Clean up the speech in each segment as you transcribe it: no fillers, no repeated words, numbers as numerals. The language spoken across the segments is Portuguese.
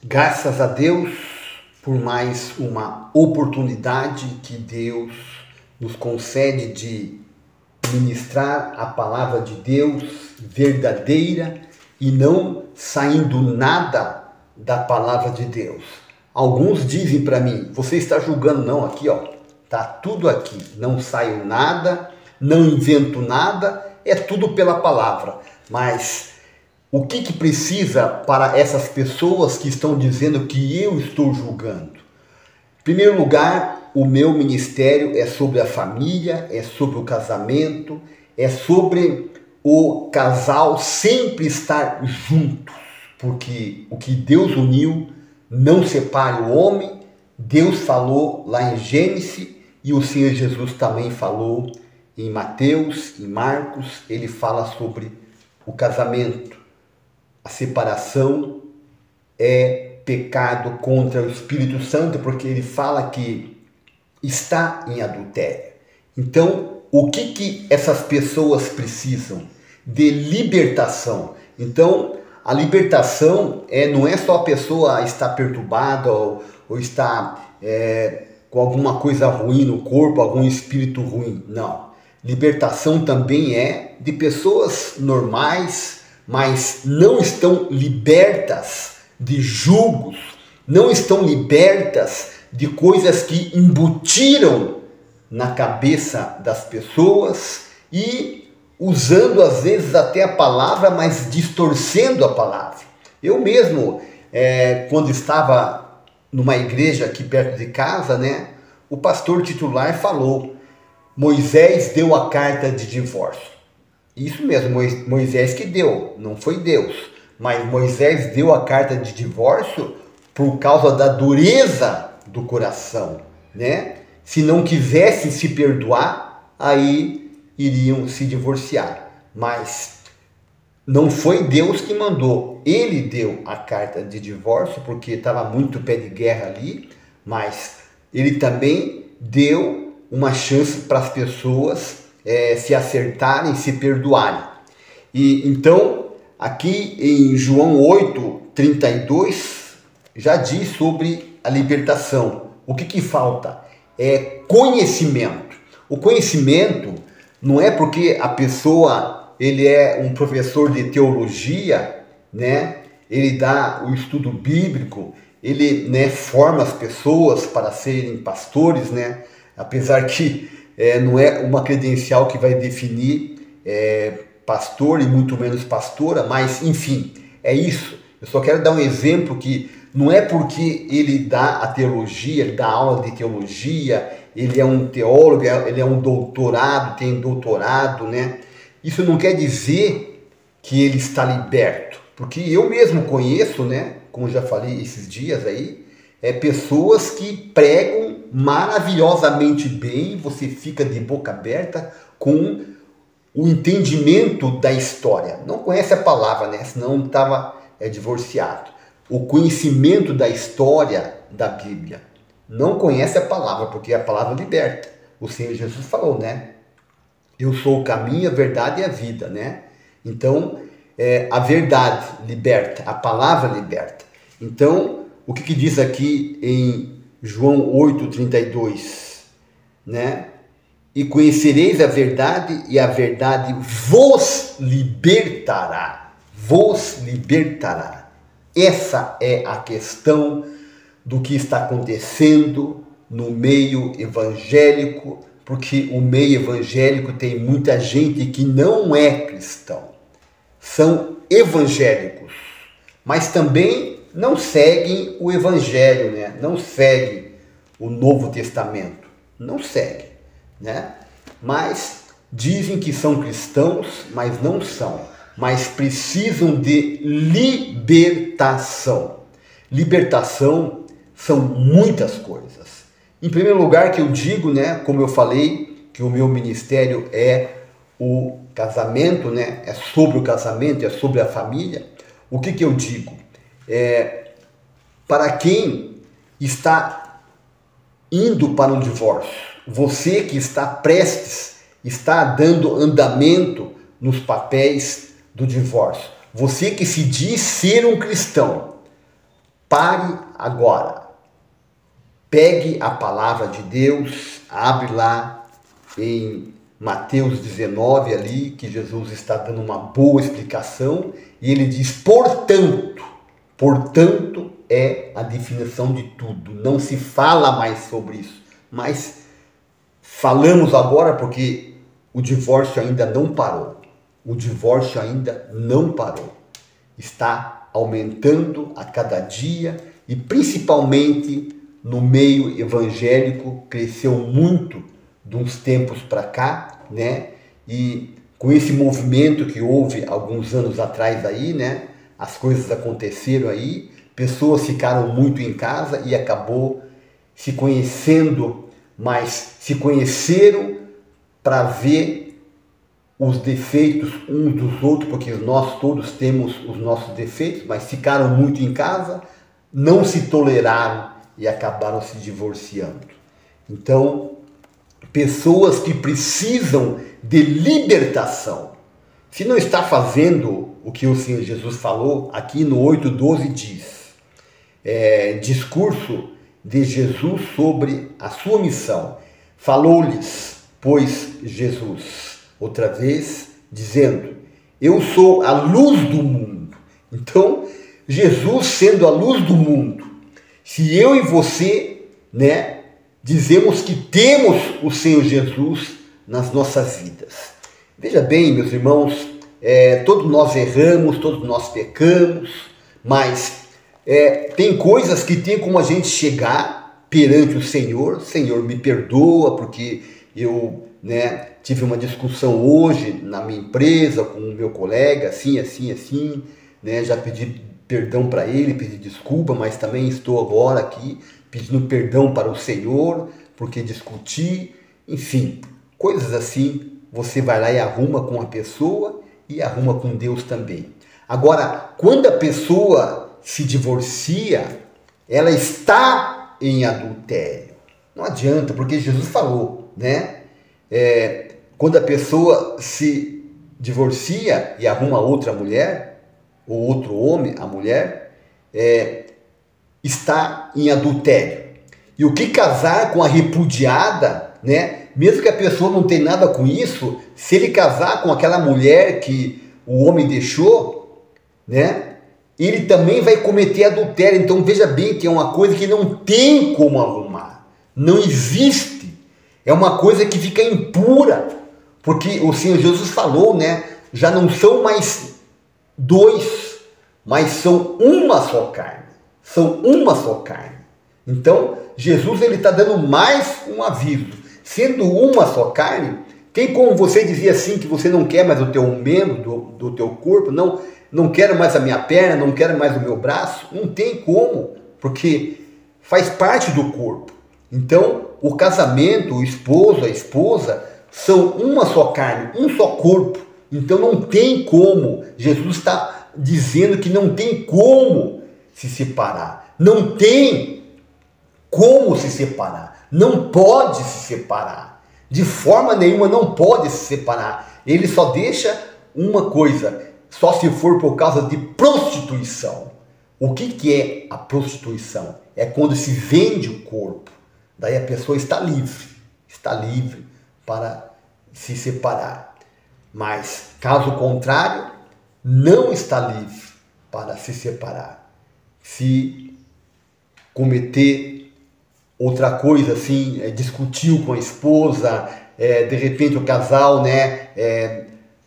Graças a Deus por mais uma oportunidade que Deus nos concede de ministrar a palavra de Deus verdadeira e não saindo nada da palavra de Deus. Alguns dizem para mim, você está julgando? Não, aqui ó, tá tudo aqui, não saio nada, não invento nada, é tudo pela palavra. Mas o que precisa para essas pessoas que estão dizendo que eu estou julgando? Em primeiro lugar, o meu ministério é sobre a família, é sobre o casamento, é sobre o casal sempre estar juntos, porque o que Deus uniu não separe o homem. Deus falou lá em Gênesis e o Senhor Jesus também falou em Mateus, em Marcos, ele fala sobre o casamento. A separação é pecado contra o Espírito Santo, porque ele fala que está em adultério. Então, o que essas pessoas precisam? De libertação. Então, a libertação não é só a pessoa estar perturbada ou estar com alguma coisa ruim no corpo, algum espírito ruim. Não. Libertação também é de pessoas normais, mas não estão libertas de julgos, não estão libertas de coisas que embutiram na cabeça das pessoas e usando às vezes até a palavra, mas distorcendo a palavra. Eu mesmo, quando estava numa igreja aqui perto de casa, o pastor titular falou: Moisés deu a carta de divórcio. Isso mesmo, Moisés que deu, não foi Deus. Mas Moisés deu a carta de divórcio por causa da dureza do coração, Se não quisessem se perdoar, aí iriam se divorciar. Mas não foi Deus que mandou. Ele deu a carta de divórcio porque estava muito pé de guerra ali, mas ele também deu uma chance para as pessoas se acertarem, se perdoarem. E então, aqui em João 8:32, já diz sobre a libertação. O que falta? É conhecimento. O conhecimento não é porque a pessoa, ele é um professor de teologia, ele dá o estudo bíblico, ele forma as pessoas para serem pastores, apesar que não é uma credencial que vai definir pastor e muito menos pastora, mas enfim, é isso. Eu só quero dar um exemplo que não é porque ele dá a teologia, ele dá aula de teologia, ele é um teólogo, ele é um doutorado, tem doutorado, Isso não quer dizer que ele está liberto, porque eu mesmo conheço, como já falei esses dias aí, pessoas que pregam maravilhosamente bem, você fica de boca aberta com o entendimento da história. Não conhece a palavra, senão estava divorciado. O conhecimento da história da Bíblia. Não conhece a palavra, porque a palavra liberta. O Senhor Jesus falou, Eu sou o caminho, a verdade e a vida, Então, a verdade liberta, a palavra liberta. Então, o que diz aqui em João 8:32, E conhecereis a verdade, e a verdade vos libertará. Vos libertará. Essa é a questão do que está acontecendo no meio evangélico, porque o meio evangélico tem muita gente que não é cristão. São evangélicos, mas também não seguem o evangelho, Não seguem o Novo Testamento. Não seguem, Mas dizem que são cristãos, mas não são. Mas precisam de libertação. Libertação são muitas coisas. Em primeiro lugar, que eu digo, como eu falei, que o meu ministério é o casamento, É sobre o casamento, é sobre a família. O que eu digo? Para quem está indo para um divórcio, você que está prestes, está dando andamento nos papéis do divórcio, você que se diz ser um cristão, pare agora. Pegue a palavra de Deus, abre lá em Mateus 19 ali, que Jesus está dando uma boa explicação, e ele diz, portanto é a definição de tudo, não se fala mais sobre isso, mas falamos agora porque o divórcio ainda não parou, está aumentando a cada dia e principalmente no meio evangélico cresceu muito de uns tempos para cá, né? E com esse movimento que houve alguns anos atrás aí, né? As coisas aconteceram aí, pessoas ficaram muito em casa e acabou se conhecendo, mas se conheceram para ver os defeitos uns dos outros, porque nós todos temos os nossos defeitos, mas ficaram muito em casa, não se toleraram e acabaram se divorciando. Então, pessoas que precisam de libertação. Se não está fazendo o que o Senhor Jesus falou, aqui no 8:12 diz, discurso de Jesus sobre a sua missão. Falou-lhes, pois, Jesus, outra vez, dizendo, eu sou a luz do mundo. Então, Jesus sendo a luz do mundo, se eu e você, né, dizemos que temos o Senhor Jesus nas nossas vidas. Veja bem, meus irmãos, todos nós erramos, todos nós pecamos, mas tem coisas que tem como a gente chegar perante o Senhor. Senhor, me perdoa porque eu, né, tive uma discussão hoje na minha empresa com o meu colega, assim, né, já pedi perdão para ele, pedi desculpa, mas também estou agora aqui pedindo perdão para o Senhor, porque discuti, enfim, coisas assim, você vai lá e arruma com a pessoa e arruma com Deus também. Agora, quando a pessoa se divorcia, ela está em adultério. Não adianta, porque Jesus falou, né? Quando a pessoa se divorcia e arruma outra mulher, ou outro homem, a mulher, está em adultério. E o que casar com a repudiada, né? Mesmo que a pessoa não tenha nada com isso, se ele casar com aquela mulher que o homem deixou, né? Ele também vai cometer adultério. Então veja bem que é uma coisa que não tem como arrumar. Não existe. É uma coisa que fica impura. Porque o Senhor Jesus falou, né? Já não são mais dois, mas são uma só carne. São uma só carne. Então, Jesus ele está dando mais um aviso. Sendo uma só carne, tem como você dizer assim que você não quer mais o teu membro do teu corpo, não quero mais a minha perna, não quero mais o meu braço? Não tem como, porque faz parte do corpo. Então, o casamento, o esposo, a esposa, são uma só carne, um só corpo. Então não tem como, Jesus está dizendo que não tem como se separar. Não tem como se separar. Não pode se separar. De forma nenhuma não pode se separar. Ele só deixa uma coisa, só se for por causa de prostituição. O que é a prostituição? É quando se vende o corpo. Daí a pessoa está livre para se separar. Mas, caso contrário, não está livre para se separar. Se cometer outra coisa assim, discutiu com a esposa, de repente o casal, né,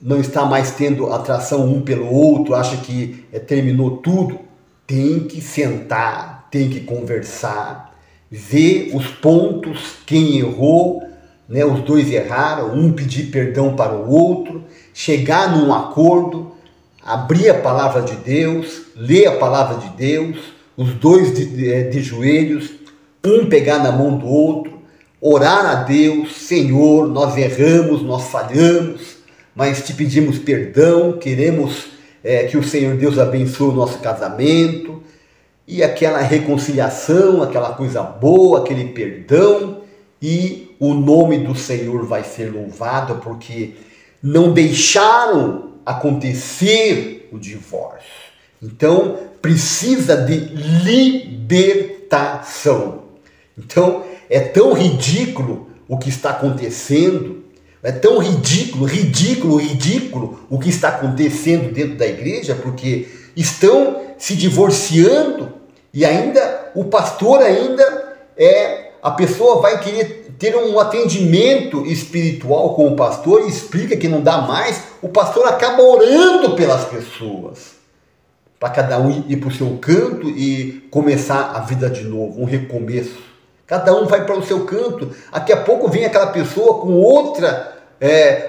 não está mais tendo atração um pelo outro, acha que terminou tudo, tem que sentar, tem que conversar, ver os pontos, quem errou, né, os dois erraram, um pedir perdão para o outro, chegar num acordo, abrir a palavra de Deus, ler a palavra de Deus, os dois de joelhos, um pegar na mão do outro, orar a Deus, Senhor, nós erramos, nós falhamos, mas te pedimos perdão, queremos que o Senhor Deus abençoe o nosso casamento, e aquela reconciliação, aquela coisa boa, aquele perdão, e o nome do Senhor vai ser louvado, porque não deixaram acontecer o divórcio. Então, precisa de libertação. Então, é tão ridículo o que está acontecendo, é tão ridículo o que está acontecendo dentro da igreja, porque estão se divorciando e ainda o pastor a pessoa vai querer ter um atendimento espiritual com o pastor e explica que não dá mais, o pastor acaba orando pelas pessoas, para cada um ir para o seu canto e começar a vida de novo, um recomeço. Cada um vai para o seu canto. Daqui a pouco vem aquela pessoa com outra,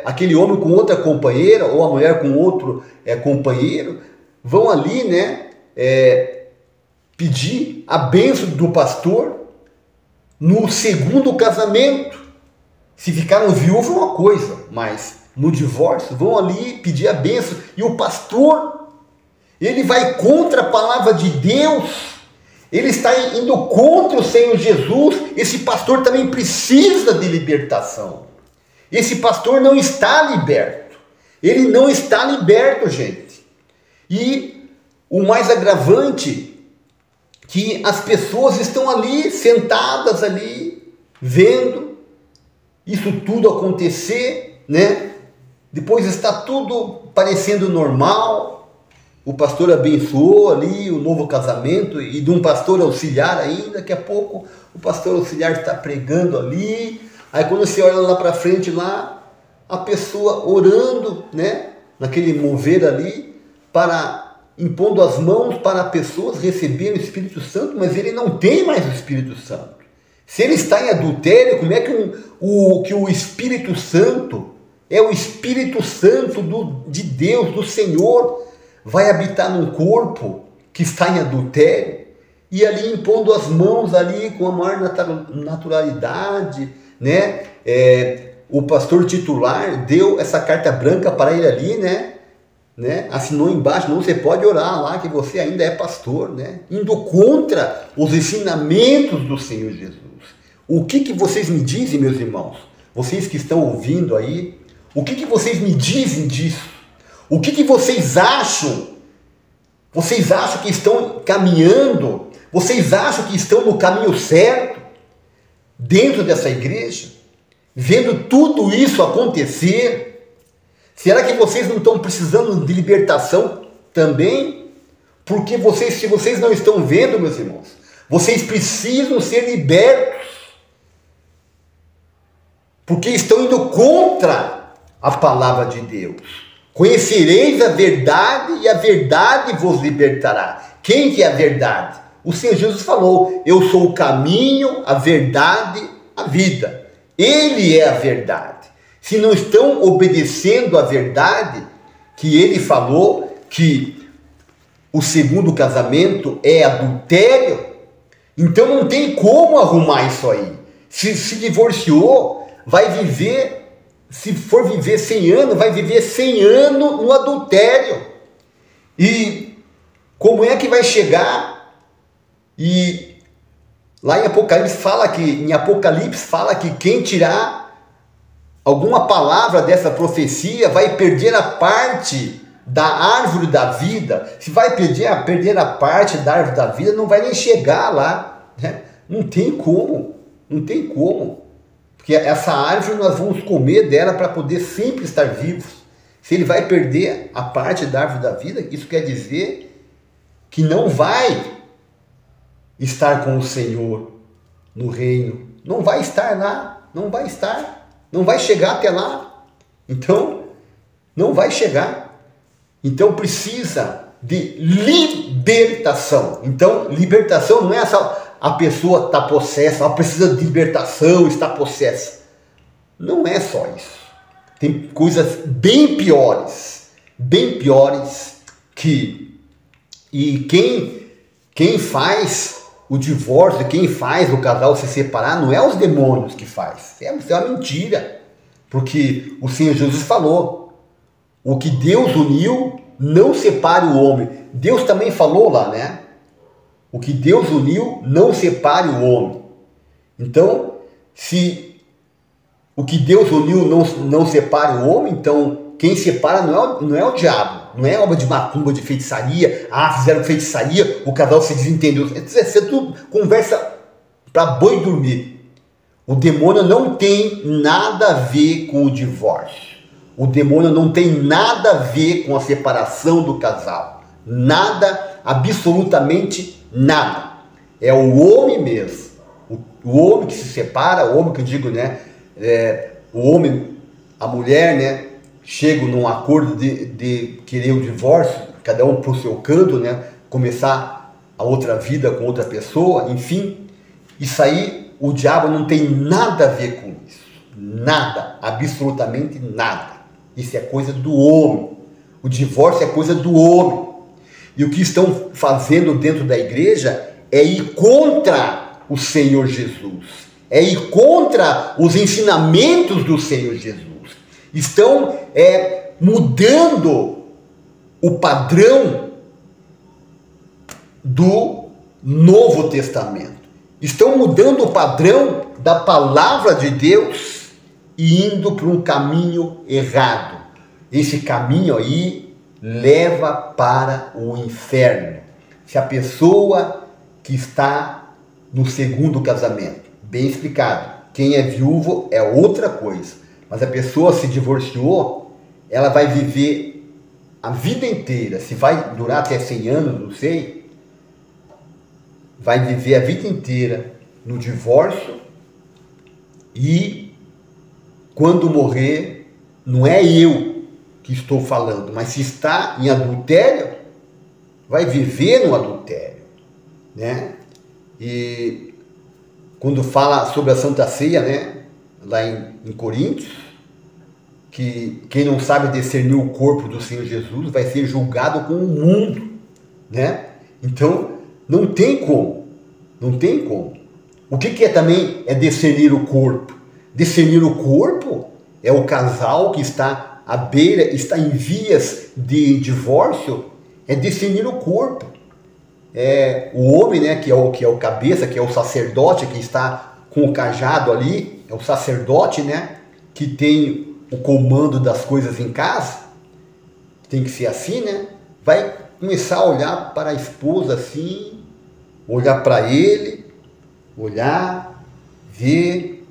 aquele homem com outra companheira, ou a mulher com outro companheiro, vão ali, pedir a bênção do pastor no segundo casamento. Se ficaram viúvos é uma coisa, mas no divórcio vão ali pedir a bênção. E o pastor, ele vai contra a palavra de Deus. Ele está indo contra o Senhor Jesus. Esse pastor também precisa de libertação. Esse pastor não está liberto. Ele não está liberto, gente. E o mais agravante, que as pessoas estão ali, sentadas ali, vendo isso tudo acontecer, Depois está tudo parecendo normal. O pastor abençoou ali o novo casamento e de um pastor auxiliar ainda. Daqui a pouco o pastor auxiliar está pregando ali. Aí quando você olha lá para frente, lá, a pessoa orando, naquele mover ali, impondo as mãos para pessoas receberem o Espírito Santo, mas ele não tem mais o Espírito Santo. Se ele está em adultério, como é que o Espírito Santo, é o Espírito Santo de Deus, do Senhor, vai habitar num corpo que está em adultério, e ali impondo as mãos ali com a maior naturalidade, o pastor titular deu essa carta branca para ele ali, assinou embaixo, não, você pode orar lá que você ainda é pastor, indo contra os ensinamentos do Senhor Jesus. O que vocês me dizem, meus irmãos? Vocês que estão ouvindo aí, o que vocês me dizem disso? O que vocês acham? Vocês acham que estão caminhando? Vocês acham que estão no caminho certo? Dentro dessa igreja? Vendo tudo isso acontecer? Será que vocês não estão precisando de libertação também? Porque se vocês não estão vendo, meus irmãos, vocês precisam ser libertos. Porque estão indo contra a palavra de Deus. Conhecereis a verdade e a verdade vos libertará. Quem que é a verdade? O Senhor Jesus falou, eu sou o caminho, a verdade, a vida. Ele é a verdade. Se não estão obedecendo a verdade, que ele falou que o segundo casamento é adultério, então não tem como arrumar isso aí. Se divorciou, vai viver... Se for viver 100 anos, vai viver 100 anos no adultério. E como é que vai chegar? E lá em Apocalipse fala que quem tirar alguma palavra dessa profecia vai perder a parte da árvore da vida. Se vai perder a parte da árvore da vida, não vai nem chegar lá. Não tem como. Porque essa árvore nós vamos comer dela para poder sempre estar vivos. Se ele vai perder a parte da árvore da vida, isso quer dizer que não vai estar com o Senhor no reino. Não vai estar lá, não vai estar, não vai chegar até lá. Então, não vai chegar. Então precisa de libertação. Então, libertação não é a pessoa está possessa, ela precisa de libertação, está possessa. Não é só isso. Tem coisas bem piores e quem faz o divórcio, quem faz o casal se separar, não é os demônios que faz. Isso é uma mentira. Porque o Senhor Jesus falou, o que Deus uniu, não separe o homem. Deus também falou lá, O que Deus uniu, não separe o homem. Então, se o que Deus uniu não separe o homem, então quem separa não é o diabo. casal. Não é obra de macumba, de feitiçaria. Ah, fizeram feitiçaria, o casal se desentendeu. Isso é tudo conversa para boi dormir. O demônio não tem nada a ver com o divórcio. O demônio não tem nada a ver com a separação do casal. Nada, absolutamente nada. É o homem mesmo. O homem que se separa, o homem que eu digo, né? O homem, a mulher, né? Chegam num acordo de querer o divórcio, cada um pro seu canto, né? Começar a outra vida com outra pessoa, enfim. Isso aí, o diabo não tem nada a ver com isso. Nada, absolutamente nada. Isso é coisa do homem. O divórcio é coisa do homem. E o que estão fazendo dentro da igreja é ir contra o Senhor Jesus. É ir contra os ensinamentos do Senhor Jesus. Estão mudando o padrão do Novo Testamento. Estão mudando o padrão da palavra de Deus e indo para um caminho errado. Esse caminho aí leva para o inferno. Se a pessoa que está no segundo casamento, bem explicado, quem é viúvo é outra coisa, mas a pessoa se divorciou, ela vai viver a vida inteira, se vai durar até 100 anos, não sei, vai viver a vida inteira no divórcio e quando morrer, não é eu que estou falando, mas se está em adultério, vai viver no adultério, né? E quando fala sobre a Santa Ceia, né, lá em Coríntios, que quem não sabe discernir o corpo do Senhor Jesus vai ser julgado com o mundo, né? Então, não tem como, não tem como. O que também é discernir o corpo? Discernir o corpo é o casal que está à beira, está em vias de divórcio, é discernir o corpo. O homem, né, que é o cabeça, que é o sacerdote, que está com o cajado ali, é o sacerdote, né, que tem o comando das coisas em casa, tem que ser assim, né, vai começar a olhar para a esposa assim, olhar para ele, olhar, ver,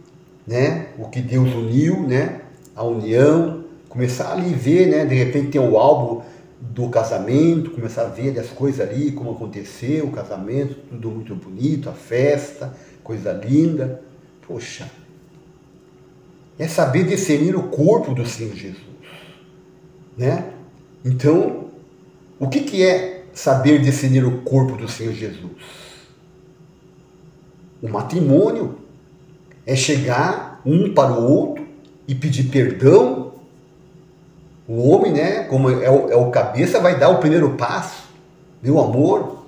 né, o que Deus uniu, né, a união, começar ali ver, né, de repente tem o álbum do casamento, começar a ver as coisas ali, como aconteceu o casamento, tudo muito bonito, a festa, coisa linda. Poxa, é saber discernir o corpo do Senhor Jesus, né? Então, o que é saber discernir o corpo do Senhor Jesus? O matrimônio é chegar um para o outro e pedir perdão. O homem, né, como é o cabeça, vai dar o primeiro passo. Meu amor,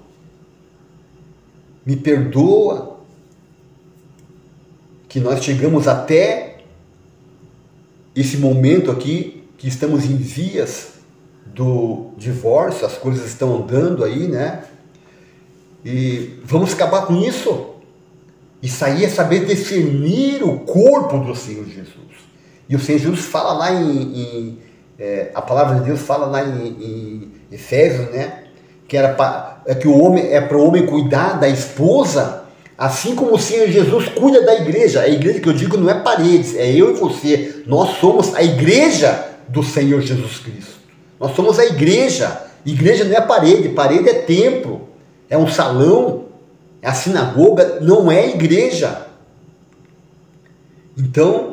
me perdoa, que nós chegamos até esse momento aqui, que estamos em vias do divórcio, as coisas estão andando aí, né? E vamos acabar com isso. Isso aí é saber discernir o corpo do Senhor Jesus. E o Senhor Jesus fala lá a palavra de Deus fala lá em Efésios, né? Que o homem é para o homem cuidar da esposa, assim como o Senhor Jesus cuida da igreja. A igreja que eu digo não é paredes, é eu e você. Nós somos a igreja do Senhor Jesus Cristo. Nós somos a igreja. Igreja não é parede, parede é templo, é um salão, é a sinagoga, não é igreja. Então,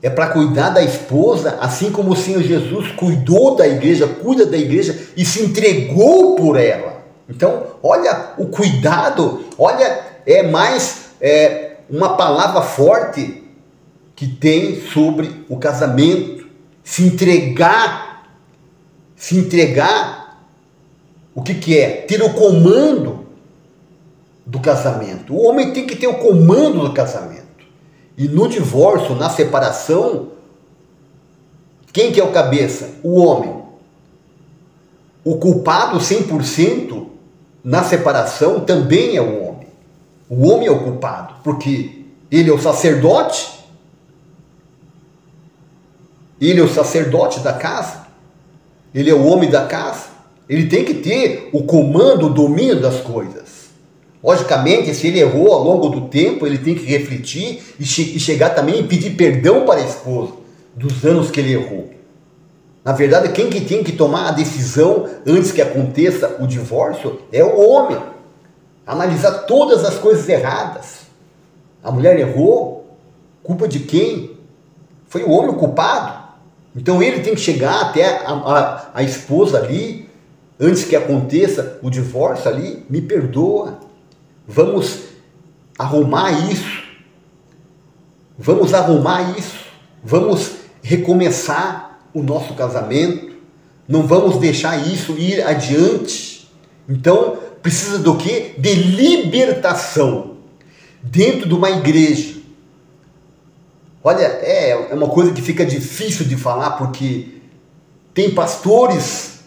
é para cuidar da esposa, assim como o Senhor Jesus cuidou da igreja, cuida da igreja e se entregou por ela. Então, olha o cuidado, olha, uma palavra forte que tem sobre o casamento. Se entregar, o que é? Ter o comando do casamento. O homem tem que ter o comando do casamento. E no divórcio, na separação, quem que é o cabeça? O homem. O culpado 100% na separação também é o homem. O homem é o culpado, porque ele é o sacerdote da casa. ele é o homem da casa, ele tem que ter o comando, o domínio das coisas. Logicamente, se ele errou ao longo do tempo, ele tem que refletir e chegar também e pedir perdão para a esposa dos anos que ele errou. Na verdade, quem que tem que tomar a decisão antes que aconteça o divórcio é o homem. Analisar todas as coisas erradas. A mulher errou, culpa de quem? Foi o homem o culpado. Então ele tem que chegar até a esposa ali, antes que aconteça o divórcio ali, me perdoa. Vamos arrumar isso. Vamos arrumar isso. Vamos recomeçar o nosso casamento. Não vamos deixar isso ir adiante. Então, precisa do quê? De libertação dentro de uma igreja. Olha, é uma coisa que fica difícil de falar, porque tem pastores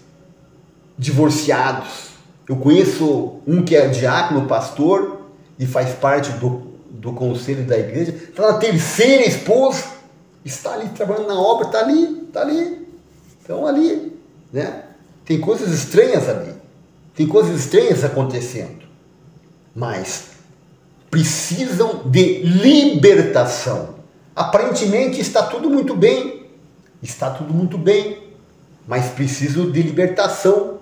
divorciados. Eu conheço um que é diácono, pastor, e faz parte do conselho da igreja. Está na terceira esposa, está ali trabalhando na obra, está ali. Então ali, né? Tem coisas estranhas ali. Tem coisas estranhas acontecendo. Mas precisam de libertação. Aparentemente está tudo muito bem. Está tudo muito bem. Mas precisam de libertação.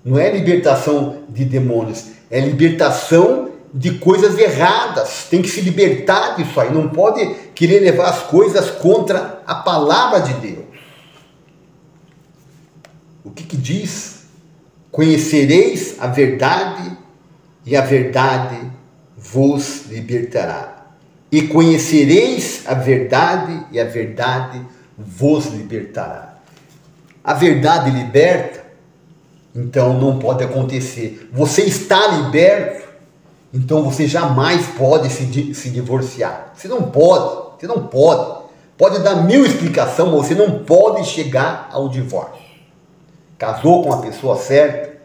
Não é libertação de demônios, é libertação de coisas erradas. Tem que se libertar disso aí. Não pode querer levar as coisas contra a palavra de Deus. O que diz? Conhecereis a verdade e a verdade vos libertará. E conhecereis a verdade e a verdade vos libertará. A verdade liberta. Então não pode acontecer. Você está liberto, então você jamais pode se divorciar. Você não pode. Pode dar 1000 explicações, mas você não pode chegar ao divórcio. Casou com a pessoa certa,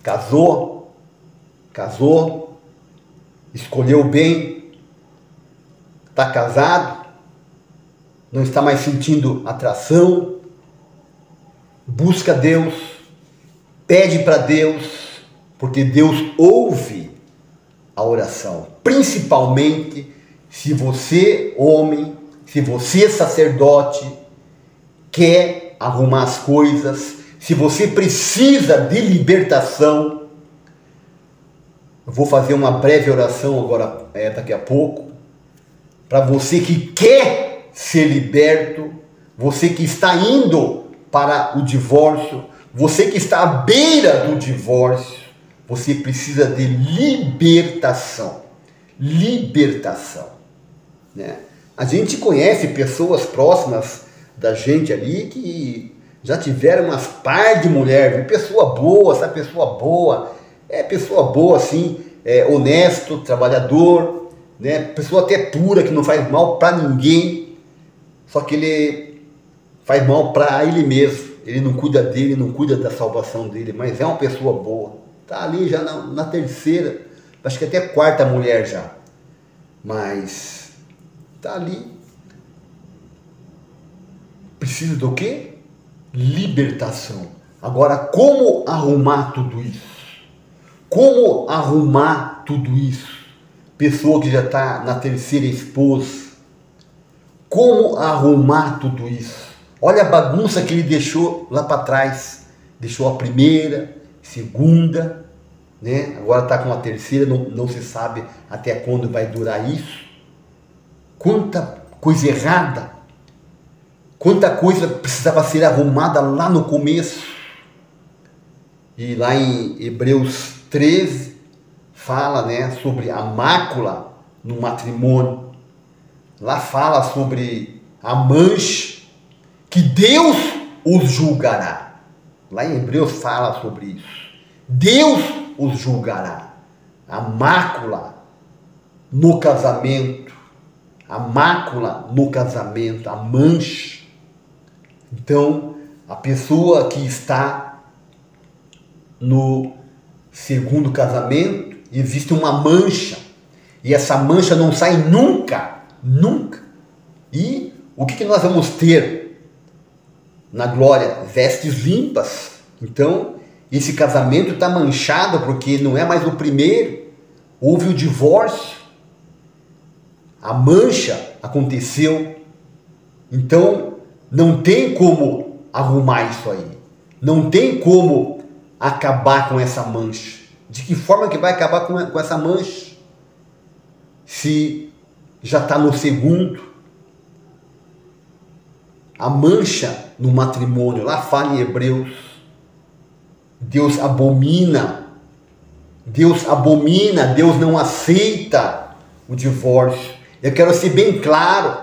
casou, escolheu bem, está casado, não está mais sentindo atração, busca Deus, pede para Deus, porque Deus ouve a oração. Principalmente se você, homem, se você, sacerdote, quer arrumar as coisas, se você precisa de libertação. Eu vou fazer uma breve oração agora, daqui a pouco, para você que quer ser liberto, você que está indo para o divórcio, você que está à beira do divórcio, você precisa de libertação. Libertação. Né? A gente conhece pessoas próximas da gente ali que já tiveram umas par de mulheres. Pessoa boa, essa pessoa boa, pessoa boa assim, honesto, trabalhador, né? Pessoa até pura, que não faz mal para ninguém, só que ele faz mal para ele mesmo. Ele não cuida dele, não cuida da salvação dele, mas é uma pessoa boa. Está ali já na terceira, acho que até quarta mulher já. Mas está ali. Precisa do quê? Libertação. Agora, como arrumar tudo isso? Como arrumar tudo isso? Pessoa que já está na terceira esposa. Como arrumar tudo isso? Olha a bagunça que ele deixou lá para trás. Deixou a primeira, segunda, né? Agora está com a terceira, não se sabe até quando vai durar isso. Quanta coisa errada, quanta coisa precisava ser arrumada lá no começo. E lá em Hebreus 13 fala, né, sobre a mácula no matrimônio. Lá fala sobre a mancha, que Deus os julgará. Lá em Hebreus fala sobre isso. Deus os julgará. A mácula no casamento. A mácula no casamento. A mancha. Então, a pessoa que está no segundo casamento, existe uma mancha. E essa mancha não sai nunca. Nunca. E o que nós vamos ter? na glória vestes limpas. Então, esse casamento está manchado porque não é mais o primeiro. Houve o divórcio. A mancha aconteceu. Então, não tem como arrumar isso aí. Não tem como acabar com essa mancha. De que forma que vai acabar com essa mancha? Se já está no segundo. A mancha no matrimônio, lá fala em Hebreus, Deus abomina, Deus não aceita o divórcio. Eu quero ser bem claro,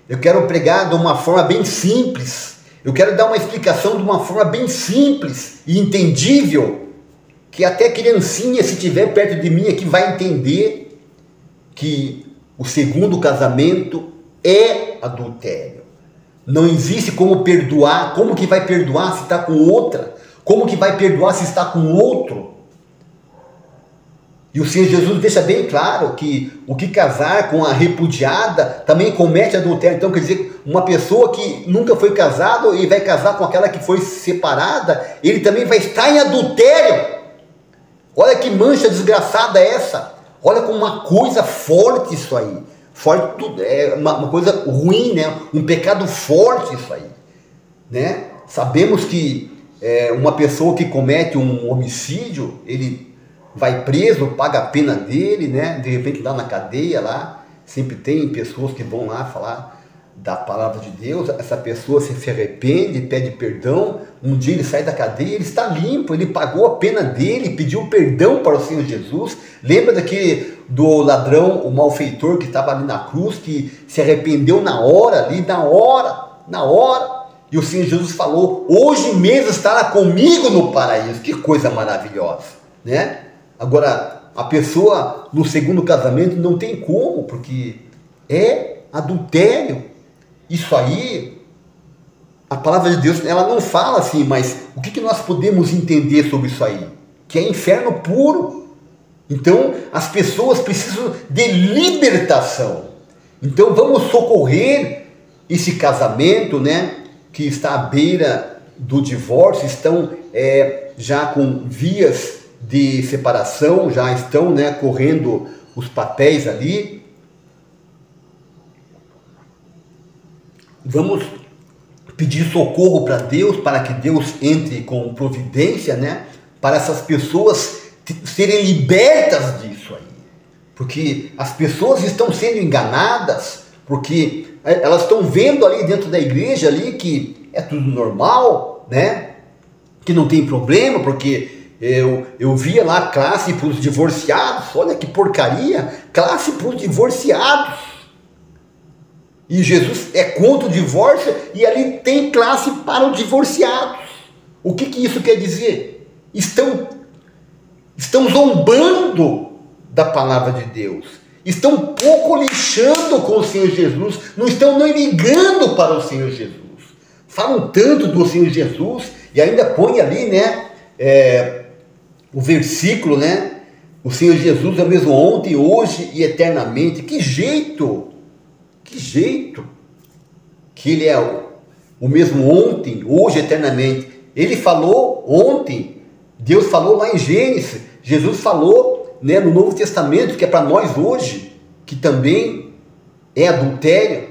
eu quero pregar de uma forma bem simples, eu quero dar uma explicação de uma forma bem simples e entendível, que até criancinha, se estiver perto de mim aqui, vai entender que o segundo casamento é adultério. Não existe como perdoar. Como que vai perdoar se está com outra? Como que vai perdoar se está com outro? E o Senhor Jesus deixa bem claro que o que casar com a repudiada também comete adultério. Então quer dizer, uma pessoa que nunca foi casado e vai casar com aquela que foi separada, ele também vai estar em adultério. Olha que mancha desgraçada é essa. Olha como uma coisa forte isso aí. Forte, é uma coisa ruim, né? Um pecado forte isso aí, né? Sabemos que uma pessoa que comete um homicídio, ele vai preso, paga a pena dele, né? De repente lá na cadeia, lá, sempre tem pessoas que vão lá falar da palavra de Deus, essa pessoa se arrepende, pede perdão, um dia ele sai da cadeia, ele está limpo, ele pagou a pena dele, pediu perdão para o Senhor Jesus. Lembra do ladrão, o malfeitor que estava ali na cruz, que se arrependeu na hora, e o Senhor Jesus falou, hoje mesmo estará comigo no paraíso. Que coisa maravilhosa, né? Agora, a pessoa no segundo casamento não tem como, porque é adultério. Isso aí, a palavra de Deus, ela não fala assim, mas o que nós podemos entender sobre isso aí? Que é inferno puro. Então, as pessoas precisam de libertação. Então, vamos socorrer esse casamento, né, que está à beira do divórcio, estão já com vias de separação, já estão, né, correndo os papéis ali. Vamos pedir socorro para Deus, para que Deus entre com providência, né, para essas pessoas serem libertas disso aí. Porque as pessoas estão sendo enganadas, porque elas estão vendo ali dentro da igreja ali que é tudo normal, né, que não tem problema, porque eu via lá classe para os divorciados. Olha que porcaria, classe para os divorciados. E Jesus é contra o divórcio e ali tem classe para os divorciados. O que isso quer dizer? Estão zombando da palavra de Deus. Estão pouco lixando com o Senhor Jesus. Não estão nem ligando para o Senhor Jesus. Falam tanto do Senhor Jesus e ainda põe ali, né, o versículo, né? O Senhor Jesus é o mesmo ontem, hoje e eternamente. Que jeito! Que jeito que ele é o mesmo ontem, hoje, eternamente. Ele falou ontem, Deus falou lá em Gênesis, Jesus falou, né, no Novo Testamento, que é para nós hoje, que também é adultério.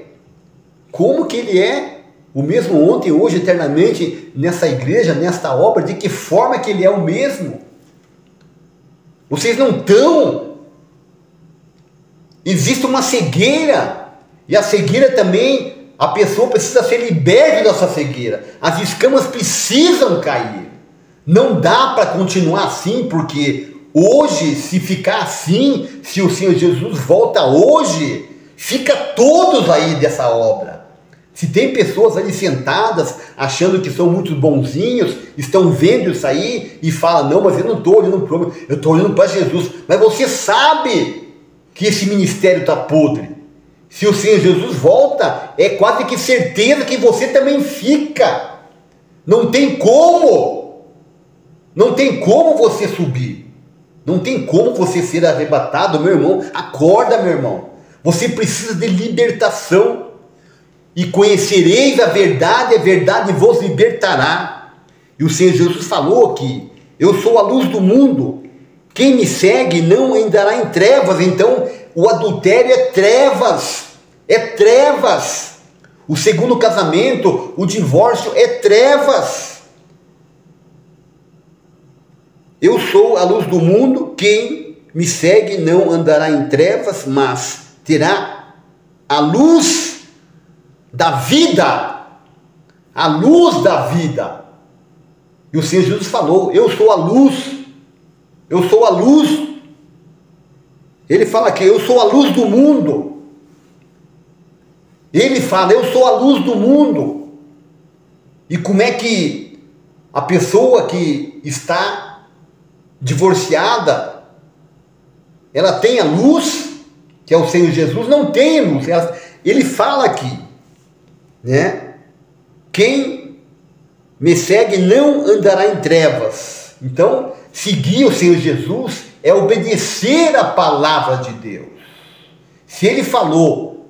Como que ele é o mesmo ontem, hoje, eternamente, nessa igreja, nesta obra? De que forma que ele é o mesmo? Vocês não estão. Existe uma cegueira. E a cegueira também, a pessoa precisa ser liberta dessa cegueira. As escamas precisam cair. Não dá para continuar assim, porque hoje, se ficar assim, se o Senhor Jesus volta hoje, fica todos aí dessa obra. Se tem pessoas ali sentadas, achando que são muito bonzinhos, estão vendo isso aí e falam, não, mas eu não estou olhando para o eu estou olhando para Jesus. Mas você sabe que esse ministério está podre. Se o Senhor Jesus volta, é quase que certeza que você também fica. Não tem como. Não tem como você subir. Não tem como você ser arrebatado, meu irmão. Acorda, meu irmão. Você precisa de libertação. e conhecereis a verdade vos libertará. E o Senhor Jesus falou que eu sou a luz do mundo, quem me segue não andará em trevas. Então o adultério é trevas, o segundo casamento, o divórcio é trevas. Eu sou a luz do mundo, quem me segue não andará em trevas, mas terá a luz da vida, a luz da vida. E o Senhor Jesus falou, eu sou a luz, eu sou a luz. Ele fala que eu sou a luz do mundo. Ele fala, eu sou a luz do mundo. E como é que a pessoa que está divorciada, ela tem a luz, que é o Senhor Jesus? Não tem luz. Ele fala aqui, né? Quem me segue não andará em trevas. Então, seguir o Senhor Jesus é obedecer a palavra de Deus. Se ele falou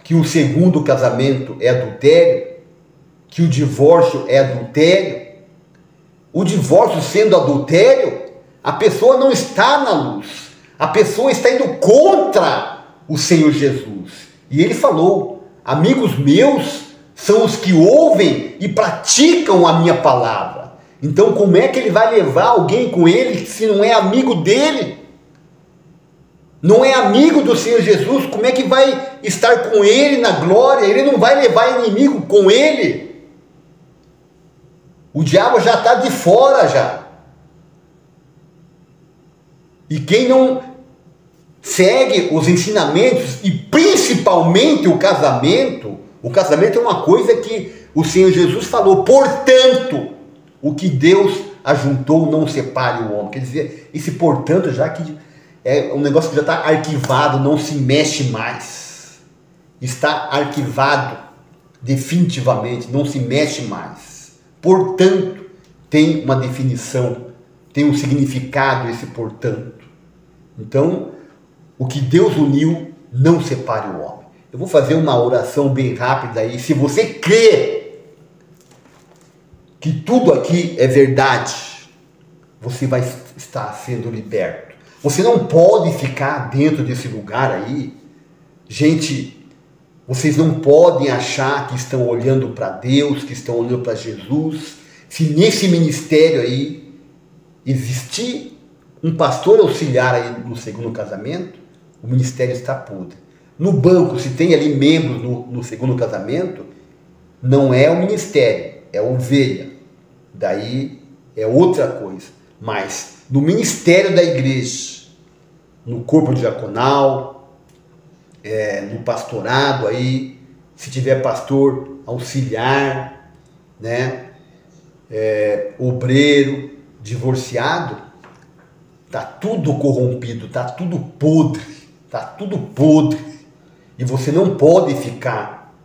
que o segundo casamento é adultério, que o divórcio é adultério, o divórcio sendo adultério, a pessoa não está na luz, a pessoa está indo contra o Senhor Jesus. E ele falou, amigos meus são os que ouvem e praticam a minha palavra. Então como é que ele vai levar alguém com ele se não é amigo dele? Não é amigo do Senhor Jesus, como é que vai estar com ele na glória? Ele não vai levar inimigo com ele. O diabo já está de fora já. E quem não segue os ensinamentos e principalmente o casamento é uma coisa que o Senhor Jesus falou, portanto, o que Deus ajuntou não separe o homem. Quer dizer, esse portanto já que é um negócio que já está arquivado, não se mexe mais. Está arquivado definitivamente, não se mexe mais. Portanto, tem uma definição, tem um significado esse portanto. Então, o que Deus uniu, não separe o homem. Eu vou fazer uma oração bem rápida aí. Se você crê que tudo aqui é verdade, você vai estar sendo liberto. Você não pode ficar dentro desse lugar aí. Gente, vocês não podem achar que estão olhando para Deus, que estão olhando para Jesus. Se nesse ministério aí existir um pastor auxiliar aí no segundo casamento, o ministério está podre. No banco, se tem ali membros no segundo casamento, não é o ministério, é ovelha. Daí é outra coisa. Mas no ministério da igreja, no corpo diaconal, no pastorado aí, se tiver pastor auxiliar, né, obreiro, divorciado, tá tudo corrompido, tá tudo podre, e você não pode ficar,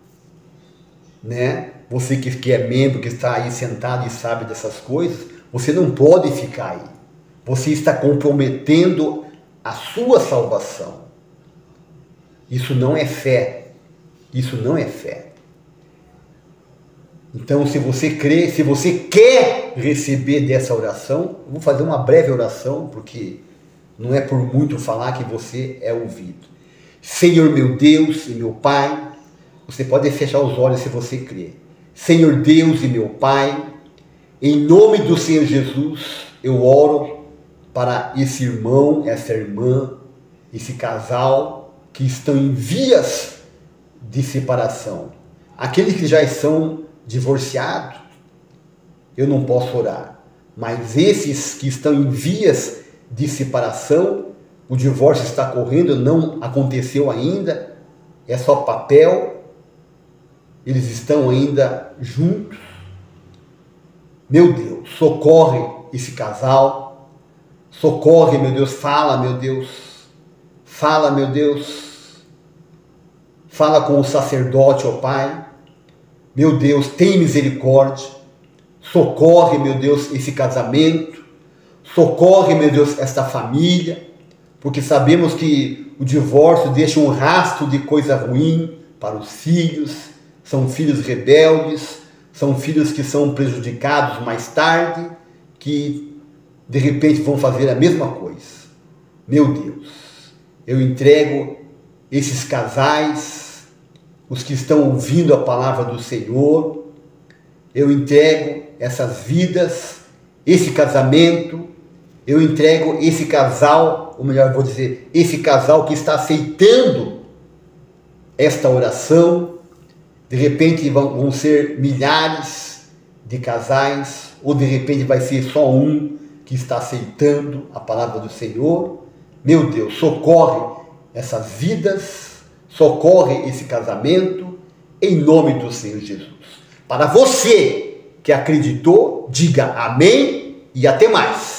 né? Você que é membro, que está aí sentado e sabe dessas coisas, você não pode ficar aí. Você está comprometendo a sua salvação. Isso não é fé. Isso não é fé. Então, se você crê, se você quer receber dessa oração, eu vou fazer uma breve oração, porque não é por muito falar que você é ouvido. Senhor meu Deus e meu Pai, você pode fechar os olhos se você crer. Senhor Deus e meu Pai, em nome do Senhor Jesus, eu oro para esse irmão, essa irmã, esse casal que estão em vias de separação. Aqueles que já são divorciados, eu não posso orar. Mas esses que estão em vias de separação, o divórcio está correndo, não aconteceu ainda, é só papel, eles estão ainda juntos. Meu Deus, socorre esse casal, socorre, meu Deus, fala, meu Deus, fala, meu Deus, fala com o sacerdote, ó Pai, meu Deus, tem misericórdia, socorre, meu Deus, esse casamento, socorre, meu Deus, esta família, porque sabemos que o divórcio deixa um rastro de coisa ruim para os filhos, são filhos rebeldes, são filhos que são prejudicados mais tarde, que de repente vão fazer a mesma coisa. Meu Deus, eu entrego esses casais, os que estão ouvindo a palavra do Senhor, eu entrego essas vidas, esse casamento, eu entrego esse casal, ou melhor, vou dizer, esse casal que está aceitando esta oração. De repente vão ser milhares de casais, ou de repente vai ser só um que está aceitando a palavra do Senhor. Meu Deus, socorre essas vidas, socorre esse casamento, em nome do Senhor Jesus. Para você que acreditou, diga amém e até mais.